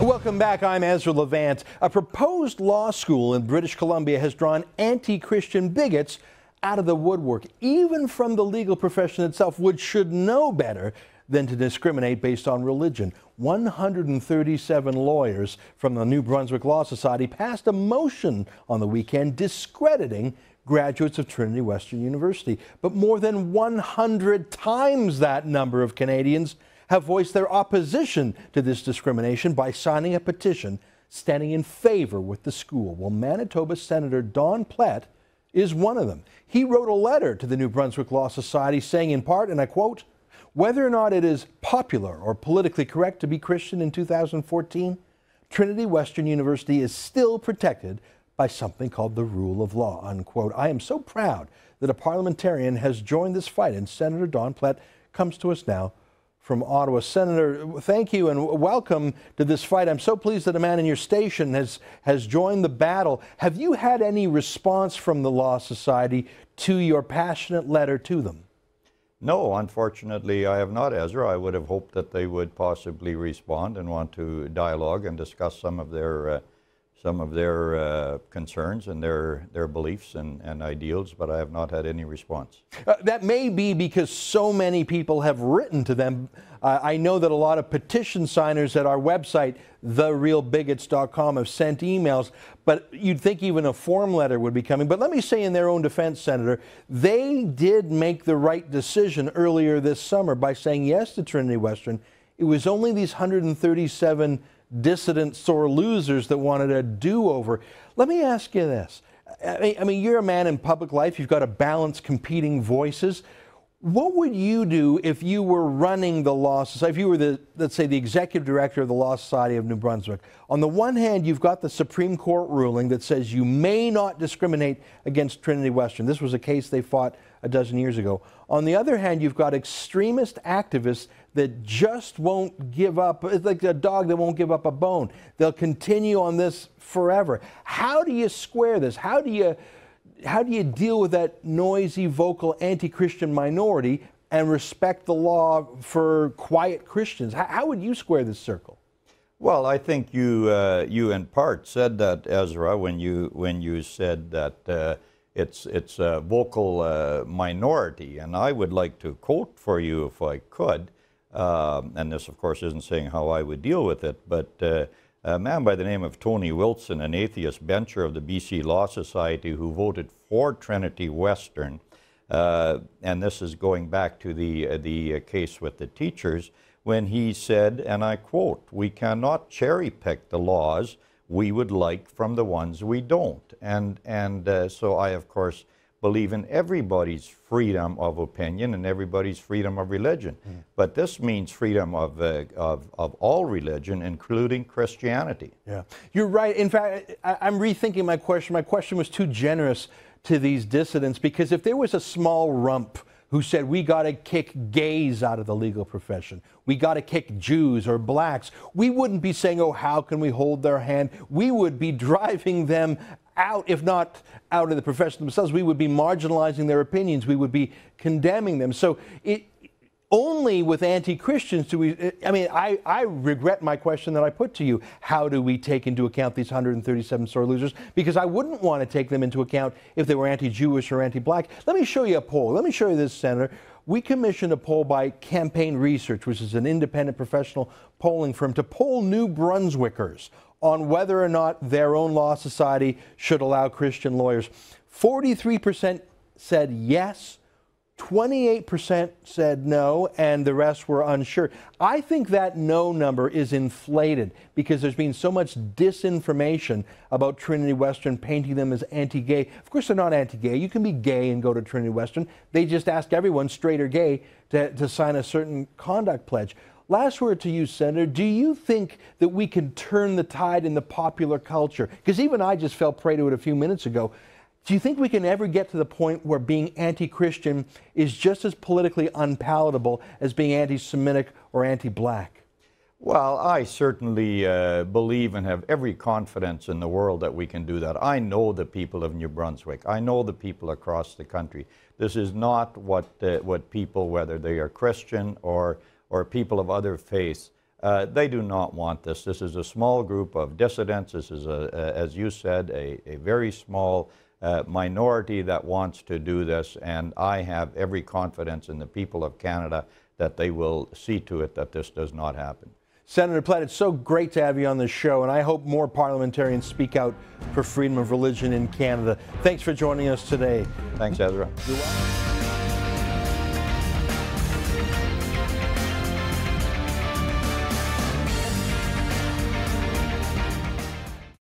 Welcome back. I'm Ezra Levant. A proposed law school in British Columbia has drawn anti-Christian bigots out of the woodwork, even from the legal profession itself, which should know better than to discriminate based on religion. 137 lawyers from the New Brunswick Law Society passed a motion on the weekend discrediting graduates of Trinity Western University. But more than 100 times that number of Canadians have voiced their opposition to this discrimination by signing a petition standing in favor with the school. Well, Manitoba Senator Don Plett is one of them. He wrote a letter to the New Brunswick Law Society saying in part, and I quote, "Whether or not it is popular or politically correct to be Christian in 2014, Trinity Western University is still protected by something called the rule of law," unquote. I am so proud that a parliamentarian has joined this fight, and Senator Don Plett comes to us now from Ottawa. Senator, thank you and welcome to this fight. I'm so pleased that a man in your station has joined the battle. Have you had any response from the Law Society to your passionate letter to them? No, unfortunately, I have not, Ezra. I would have hoped that they would possibly respond and want to dialogue and discuss some of their concerns and their beliefs and ideals, but I have not had any response. That may be because so many people have written to them. I know that a lot of petition signers at our website, therealbigots.com, have sent emails, but you'd think even a form letter would be coming. But let me say in their own defense, Senator, they did make the right decision earlier this summer by saying yes to Trinity Western. It was only these 137 dissident sore losers that wanted a do-over. Let me ask you this. I mean, you're a man in public life. You've got to balance competing voices. What would you do if you were running the Law Society, if you were let's say, the executive director of the Law Society of New Brunswick? On the one hand, you've got the Supreme Court ruling that says you may not discriminate against Trinity Western. This was a case they fought a dozen years ago. On the other hand, you've got extremist activists that just won't give up. It's like a dog that won't give up a bone. They'll continue on this forever. How do you square this? How do you deal with that noisy, vocal, anti-Christian minority and respect the law for quiet Christians? How would you square this circle? Well, I think you in part said that, Ezra, when you said that it's a vocal minority, and I would like to quote for you if I could. And this, of course, isn't saying how I would deal with it, but a man by the name of Tony Wilson, an atheist bencher of the BC Law Society who voted for Trinity Western, and this is going back to the case with the teachers, when he said, and I quote, "We cannot cherry pick the laws we would like from the ones we don't." And so I, of course, believe in everybody's freedom of opinion and everybody's freedom of religion. But this means freedom of all religion, including Christianity. Yeah, you're right. In fact, I'm rethinking my question. My question was too generous to these dissidents, because if there was a small rump who said, we got to kick gays out of the legal profession, we got to kick Jews or blacks, we wouldn't be saying, oh, how can we hold their hand? We would be driving them out, if not out of the profession themselves. We would be marginalizing their opinions. We would be condemning them. So only with anti-Christians do we, I mean, I regret my question that I put to you. How do we take into account these 137 sore losers? Because I wouldn't want to take them into account if they were anti-Jewish or anti-black. Let me show you a poll. Let me show you this, Senator. We commissioned a poll by Campaign Research, which is an independent professional polling firm, to poll New Brunswickers on whether or not their own law society should allow Christian lawyers. 43% said yes, 28% said no, and the rest were unsure. I think that no number is inflated because there's been so much disinformation about Trinity Western, painting them as anti-gay. Of course, they're not anti-gay. You can be gay and go to Trinity Western. They just ask everyone, straight or gay, to sign a certain conduct pledge. Last word to you, Senator. Do you think that we can turn the tide in the popular culture? Because even I just fell prey to it a few minutes ago. Do you think we can ever get to the point where being anti-Christian is just as politically unpalatable as being anti-Semitic or anti-black? Well, I certainly believe and have every confidence in the world that we can do that. I know the people of New Brunswick. I know the people across the country. This is not what people, whether they are Christian or people of other faiths, They do not want this. This is a small group of dissidents. This is, as you said, a very small minority that wants to do this, and I have every confidence in the people of Canada that they will see to it that this does not happen. Senator Plett, it's so great to have you on the show, and I hope more parliamentarians speak out for freedom of religion in Canada. Thanks for joining us today. Thanks, Ezra. You're welcome.